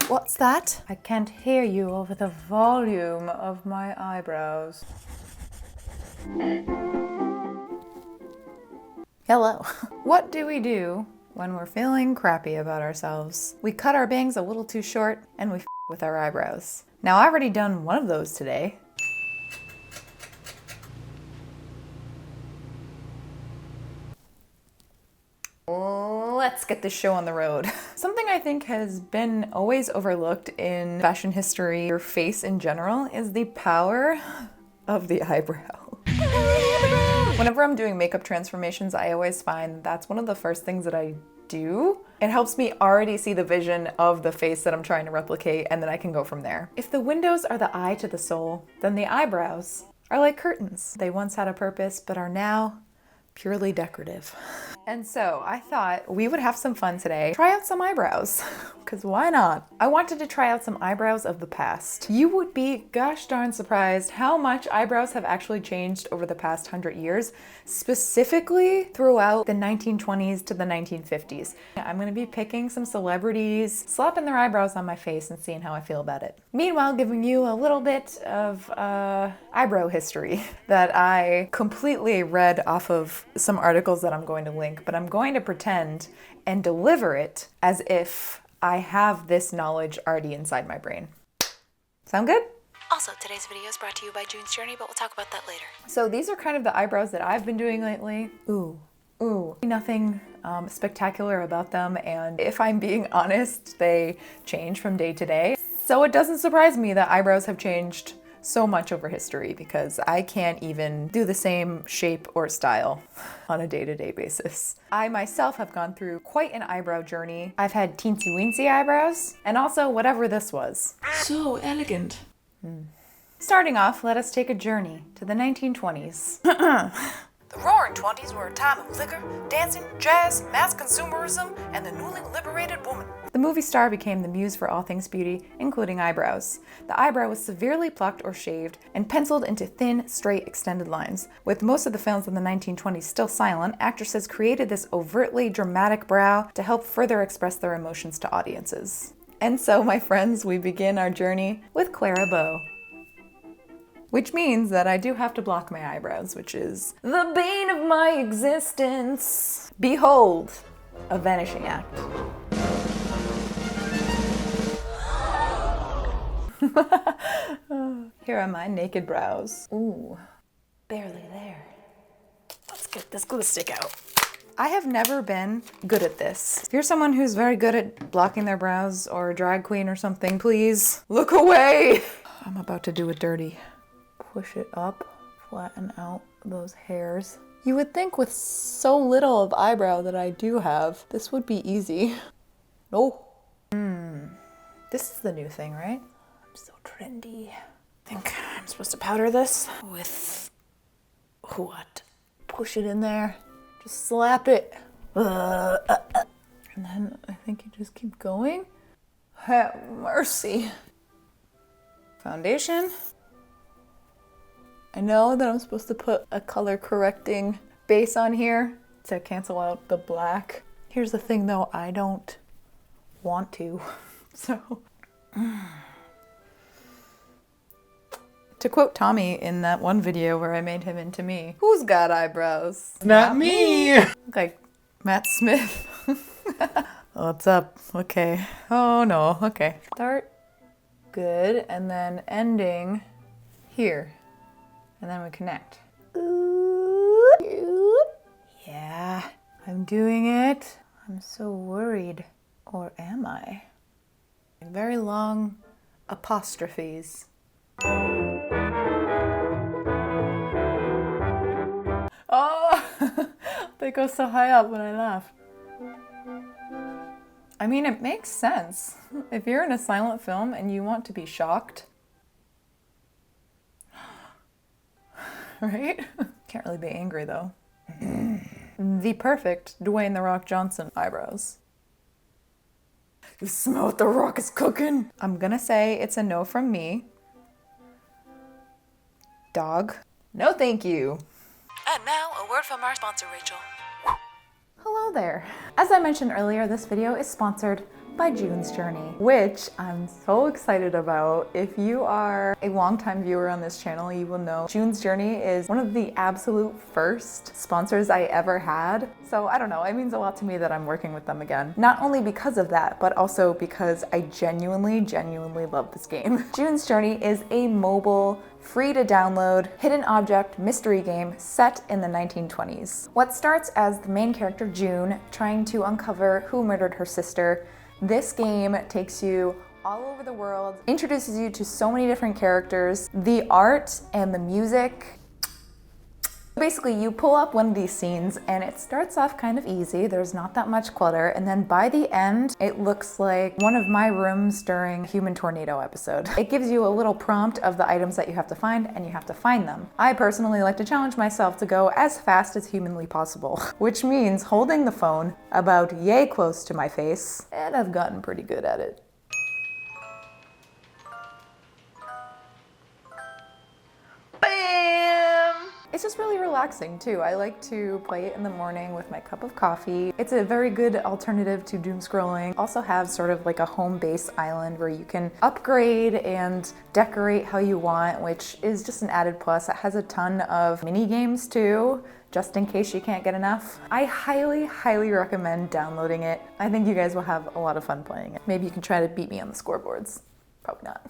What's that? I can't hear you over the volume of my eyebrows. Hello. What do we do when we're feeling crappy about ourselves? We cut our bangs a little too short and we with our eyebrows. Now I've already done one of those today. Let's get this show on the road. Something I think has been always overlooked in fashion history or face in general is the power of the eyebrow. Whenever I'm doing makeup transformations, I always find that's one of the first things that I do. It helps me already see the vision of the face that I'm trying to replicate, and then I can go from there. If the windows are the eye to the soul, then the eyebrows are like curtains. They once had a purpose, but are now purely decorative. And so I thought we would have some fun today. Try out some eyebrows, because why not? I wanted to try out some eyebrows of the past. You would be gosh darn surprised how much eyebrows have actually changed over the past 100 years, specifically throughout the 1920s to the 1950s. I'm gonna be picking some celebrities, slapping their eyebrows on my face and seeing how I feel about it. Meanwhile, giving you a little bit of eyebrow history that I completely read off of some articles that I'm going to link, but I'm going to pretend and deliver it as if I have this knowledge already inside my brain. Sound good? Also, today's video is brought to you by June's Journey, but we'll talk about that later. So these are kind of the eyebrows that I've been doing lately. Ooh. Nothing spectacular about them, and if I'm being honest, they change from day to day. So it doesn't surprise me that eyebrows have changed so much over history, because I can't even do the same shape or style on a day-to-day basis. I myself have gone through quite an eyebrow journey. I've had teensy-weensy eyebrows, and also whatever this was. So elegant. Starting off, let us take a journey to the 1920s. The Roaring Twenties were a time of liquor, dancing, jazz, mass consumerism, and the newly liberated woman. The movie star became the muse for all things beauty, including eyebrows. The eyebrow was severely plucked or shaved and penciled into thin, straight, extended lines. With most of the films in the 1920s still silent, actresses created this overtly dramatic brow to help further express their emotions to audiences. And so, my friends, we begin our journey with Clara Bow. Which means that I do have to block my eyebrows, which is the bane of my existence. Behold, a vanishing act. Here are my naked brows. Ooh, barely there. Let's get this glue stick out. I have never been good at this. If you're someone who's very good at blocking their brows, or a drag queen or something, please look away. I'm about to do it dirty. Push it up, flatten out those hairs. You would think with so little of eyebrow that I do have, this would be easy. Oh. This is the new thing, right? I'm so trendy. I think I'm supposed to powder this with what? Push it in there. Just slap it. And then I think you just keep going. Have mercy. Foundation. I know that I'm supposed to put a color correcting base on here to cancel out the black. Here's the thing though, I don't want to. So, to quote Tommy in that one video where I made him into me, who's got eyebrows? Not me! Like Matt Smith. What's up? Okay. Oh no, okay. Start good and then ending here. And then we connect. Yeah, I'm doing it. I'm so worried. Or am I? Very long apostrophes. Oh, they go so high up when I laugh. I mean, it makes sense. If you're in a silent film and you want to be shocked, right? Can't really be angry though. The perfect Dwayne "The Rock" Johnson eyebrows. You smell what The Rock is cooking? I'm gonna say it's a no from me. Dog. No thank you. And now, a word from our sponsor, Rachel. Hello there. As I mentioned earlier, this video is sponsored by June's Journey, which I'm so excited about. If you are a longtime viewer on this channel, you will know June's Journey is one of the absolute first sponsors I ever had. So I don't know, it means a lot to me that I'm working with them again. Not only because of that, but also because I genuinely love this game. June's Journey is a mobile, free to download, hidden object mystery game set in the 1920s. What starts as the main character June trying to uncover who murdered her sister, this game takes you all over the world, introduces you to so many different characters, the art and the music. Basically, you pull up one of these scenes and it starts off kind of easy. There's not that much clutter. And then by the end, it looks like one of my rooms during Human Tornado episode. It gives you a little prompt of the items that you have to find and you have to find them. I personally like to challenge myself to go as fast as humanly possible, which means holding the phone about yay close to my face, and I've gotten pretty good at it. It's just really relaxing too. I like to play it in the morning with my cup of coffee. It's a very good alternative to doom scrolling. Also has sort of like a home base island where you can upgrade and decorate how you want, which is just an added plus. It has a ton of mini games too, just in case you can't get enough. I highly recommend downloading it. I think you guys will have a lot of fun playing it. Maybe you can try to beat me on the scoreboards. Probably not.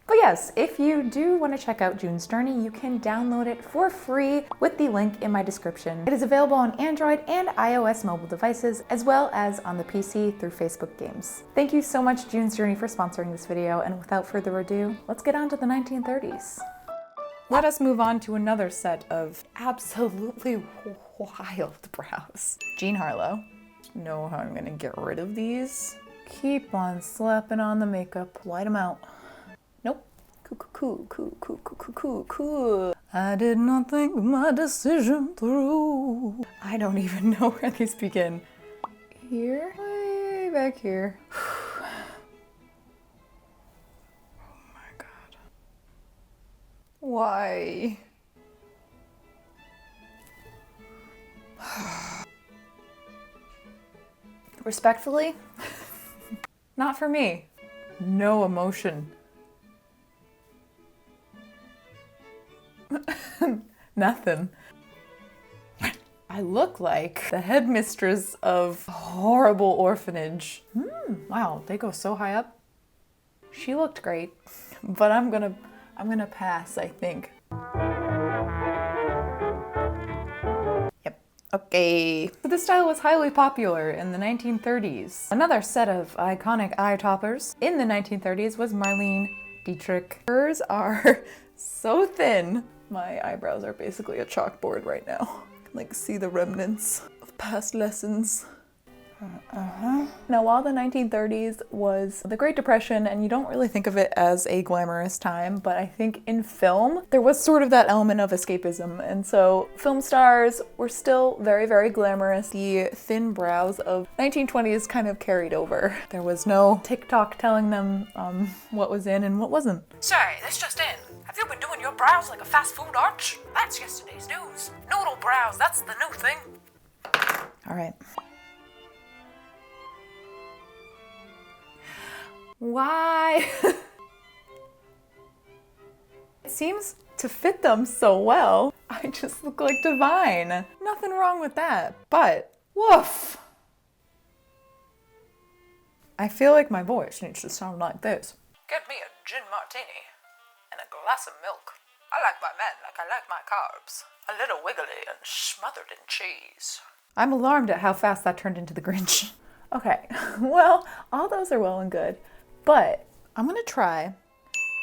But yes, if you do want to check out June's Journey, you can download it for free with the link in my description. It is available on Android and iOS mobile devices, as well as on the PC through Facebook Games. Thank you so much, June's Journey, for sponsoring this video, and without further ado, let's get on to the 1930s. Let us move on to another set of absolutely wild brows. Jean Harlow. Know how I'm gonna get rid of these? Keep on slapping on the makeup. White them out. Nope. Cool. I did not think my decision through. I don't even know where these begin. Here? Way back here. Oh my god. Why? Respectfully, not for me. No emotion. Nothing. I look like the headmistress of a horrible orphanage. Wow, they go so high up. She looked great, but I'm gonna pass, I think. Yep. Okay. So this style was highly popular in the 1930s. Another set of iconic eye toppers in the 1930s was Marlene Dietrich. Hers are so thin. My eyebrows are basically a chalkboard right now. I can like see the remnants of past lessons. Now, while the 1930s was the Great Depression, and you don't really think of it as a glamorous time, but I think in film, there was sort of that element of escapism. And so film stars were still very glamorous. The thin brows of 1920s kind of carried over. There was no TikTok telling them what was in and what wasn't. Say, this just in. Have you been doing your brows like a fast food arch? That's yesterday's news. Noodle brows, that's the new thing. All right. Why? It seems to fit them so well. I just look like Divine. Nothing wrong with that, but woof. I feel like my voice needs to sound like this. Get me a gin martini and a glass of milk. I like my men like I like my carbs. A little wiggly and smothered in cheese. I'm alarmed at how fast that turned into the Grinch. Okay, well, all those are well and good, but I'm gonna try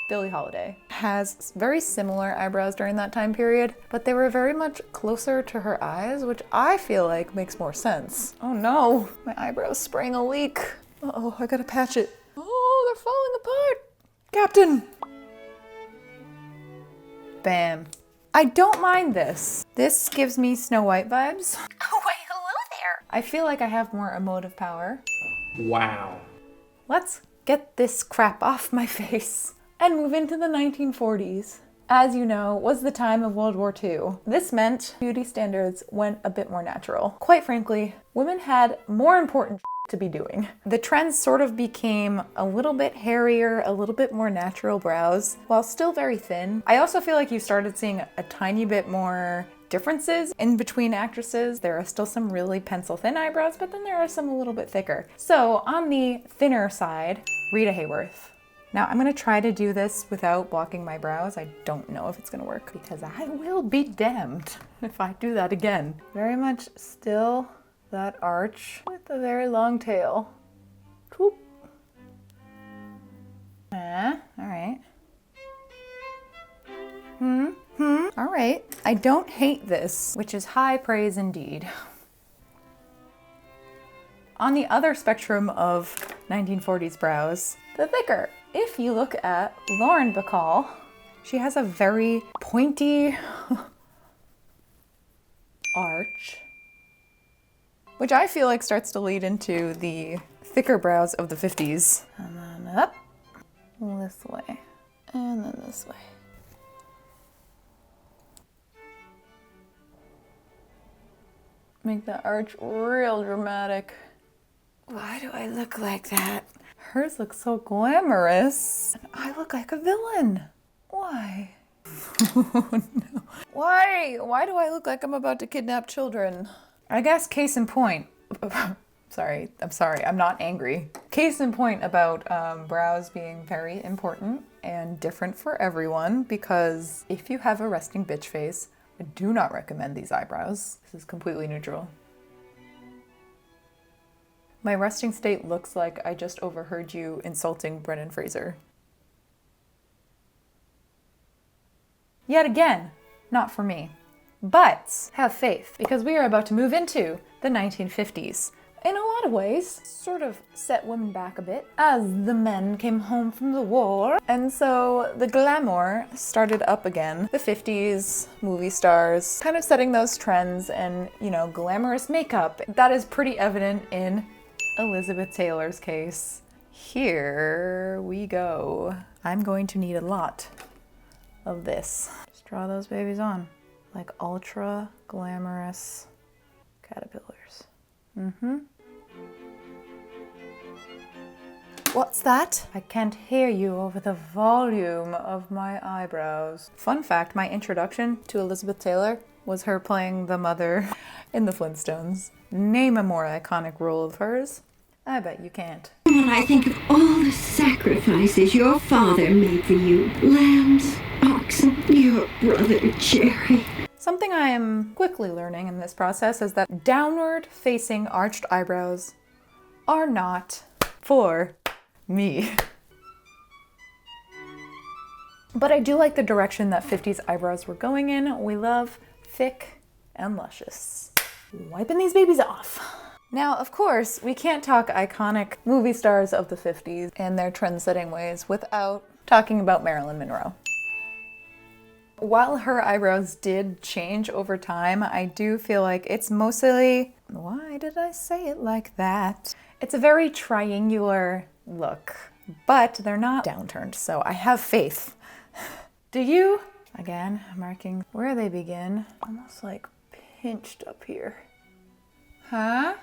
Billie Holiday. Has very similar eyebrows during that time period, but they were very much closer to her eyes, which I feel like makes more sense. Oh no, my eyebrow's spraying a leak. Uh-oh, I gotta patch it. Oh, they're falling apart. Captain! Bam. I don't mind this. This gives me Snow White vibes. Oh, why, hello there. I feel like I have more emotive power. Wow. Let's get this crap off my face and move into the 1940s. As you know, was the time of World War II. This meant beauty standards went a bit more natural. Quite frankly, women had more important to be doing. The trend sort of became a little bit hairier, a little bit more natural brows, while still very thin. I also feel like you started seeing a tiny bit more differences in between actresses. There are still some really pencil thin eyebrows, but then there are some a little bit thicker. So on the thinner side, Rita Hayworth. Now I'm gonna try to do this without blocking my brows. I don't know if it's gonna work because I will be damned if I do that again. Very much still that arch with a very long tail. Whoop. All right. All right. I don't hate this, which is high praise indeed. On the other spectrum of 1940s brows, the thicker. If you look at Lauren Bacall, she has a very pointy arch, which I feel like starts to lead into the thicker brows of the 50s. And then up, this way, and then this way. Make the arch real dramatic. Why do I look like that? Hers looks so glamorous. And I look like a villain. Why? Oh, no. Why? Why do I look like I'm about to kidnap children? I guess case in point. I'm sorry, I'm not angry. Case in point about brows being very important and different for everyone, because if you have a resting bitch face, I do not recommend these eyebrows. This is completely neutral. My resting state looks like I just overheard you insulting Brendan Fraser. Yet again, not for me. But have faith, because we are about to move into the 1950s. In a lot of ways, sort of set women back a bit as the men came home from the war. And so the glamour started up again. The 50s, movie stars, kind of setting those trends and, you know, glamorous makeup. That is pretty evident in Elizabeth Taylor's case. Here we go. I'm going to need a lot of this. Just draw those babies on like ultra glamorous caterpillars. What's that? I can't hear you over the volume of my eyebrows. Fun fact, my introduction to Elizabeth Taylor was her playing the mother in the Flintstones. Name a more iconic role of hers. I bet you can't. When I think of all the sacrifices your father made for you, lambs, oxen, your brother Jerry. Something I am quickly learning in this process is that downward facing arched eyebrows are not for me. But I do like the direction that 50s eyebrows were going in. We love thick and luscious. Wiping these babies off. Now, of course, we can't talk iconic movie stars of the 50s and their trend-setting ways without talking about Marilyn Monroe. While her eyebrows did change over time, I do feel like it's mostly, why did I say it like that? It's a very triangular look, but they're not downturned, so I have faith. Do you? Again, marking where they begin, almost like pinched up here. Huh?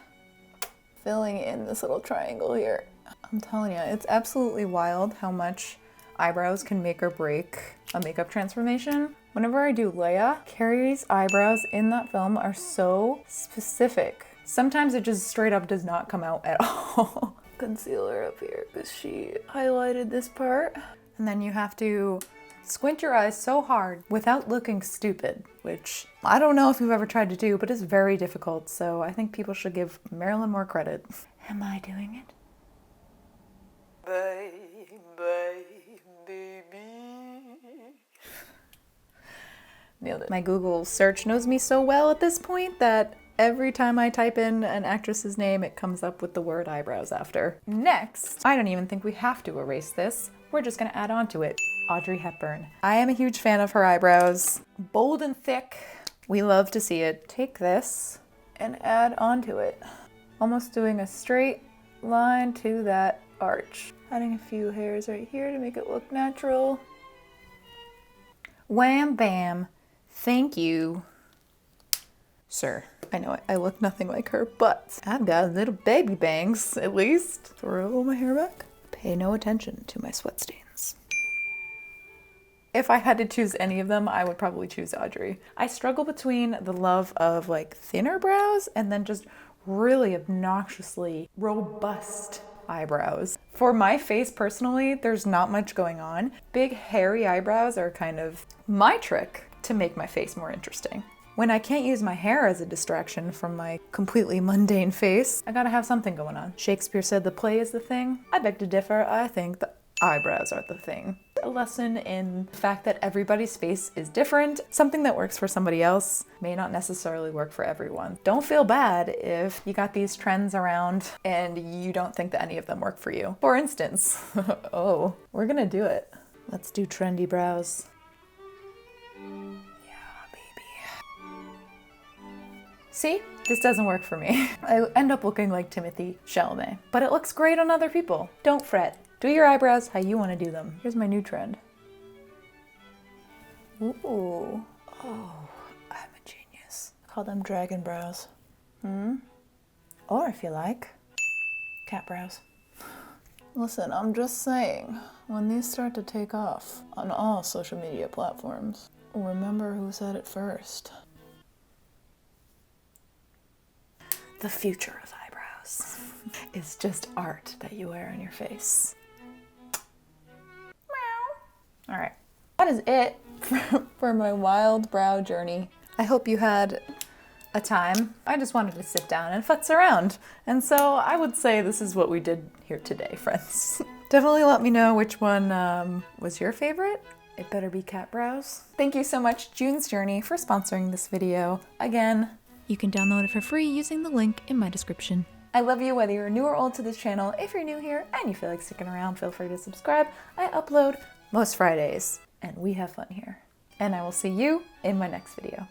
Filling in this little triangle here. I'm telling you, it's absolutely wild how much eyebrows can make or break a makeup transformation. Whenever I do Leia, Carrie's eyebrows in that film are so specific. Sometimes it just straight up does not come out at all. Concealer up here because she highlighted this part. And then you have to squint your eyes so hard without looking stupid, which I don't know if you've ever tried to do, but it's very difficult. So I think people should give Marilyn more credit. Am I doing it? Nailed it. My Google search knows me so well at this point that every time I type in an actress's name, it comes up with the word eyebrows after. Next, I don't even think we have to erase this. We're just gonna add on to it. Audrey Hepburn. I am a huge fan of her eyebrows. Bold and thick. We love to see it. Take this and add onto it. Almost doing a straight line to that arch. Adding a few hairs right here to make it look natural. Wham bam. Thank you. Sir, I know I look nothing like her, but I've got little baby bangs, at least. Throw my hair back. Pay no attention to my sweat stains. If I had to choose any of them, I would probably choose Audrey. I struggle between the love of like thinner brows and then just really obnoxiously robust eyebrows. For my face personally, there's not much going on. Big hairy eyebrows are kind of my trick to make my face more interesting. When I can't use my hair as a distraction from my completely mundane face, I gotta have something going on. Shakespeare said the play is the thing. I beg to differ. I think the eyebrows are the thing. A lesson in the fact that everybody's face is different. Something that works for somebody else may not necessarily work for everyone. Don't feel bad if you got these trends around and you don't think that any of them work for you. For instance, oh, we're gonna do it. Let's do trendy brows. See, this doesn't work for me. I end up looking like Timothy Chalamet, but it looks great on other people. Don't fret. Do your eyebrows how you want to do them. Here's my new trend. Ooh, oh, I'm a genius. Call them dragon brows. Or if you like, cat brows. Listen, I'm just saying, when these start to take off on all social media platforms, remember who said it first. The future of eyebrows is just art that you wear on your face. Meow. All right, that is it for my wild brow journey. I hope you had a time. I just wanted to sit down and futz around. And so I would say this is what we did here today, friends. Definitely let me know which one was your favorite. It better be cat brows. Thank you so much, June's Journey, for sponsoring this video. Again, You can download it for free using the link in my description. I love you whether you're new or old to this channel. If you're new here and you feel like sticking around, feel free to subscribe. I upload most Fridays and we have fun here. And I will see you in my next video.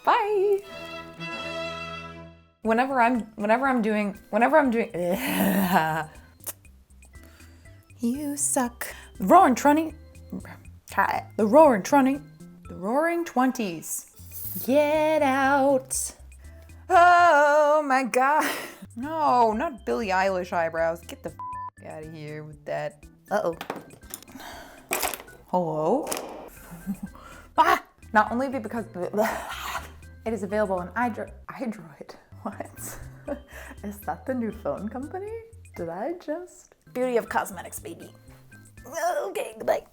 Bye! Whenever I'm doing, you suck. The roaring 20s. Get out. Oh my god. No, not Billie Eilish eyebrows. Get the out of here with that. Uh-oh. Hello? Ah! Not only because it is available on iDroid. What? Is that the new phone company? Did I just? Beauty of cosmetics, baby. Okay, goodbye.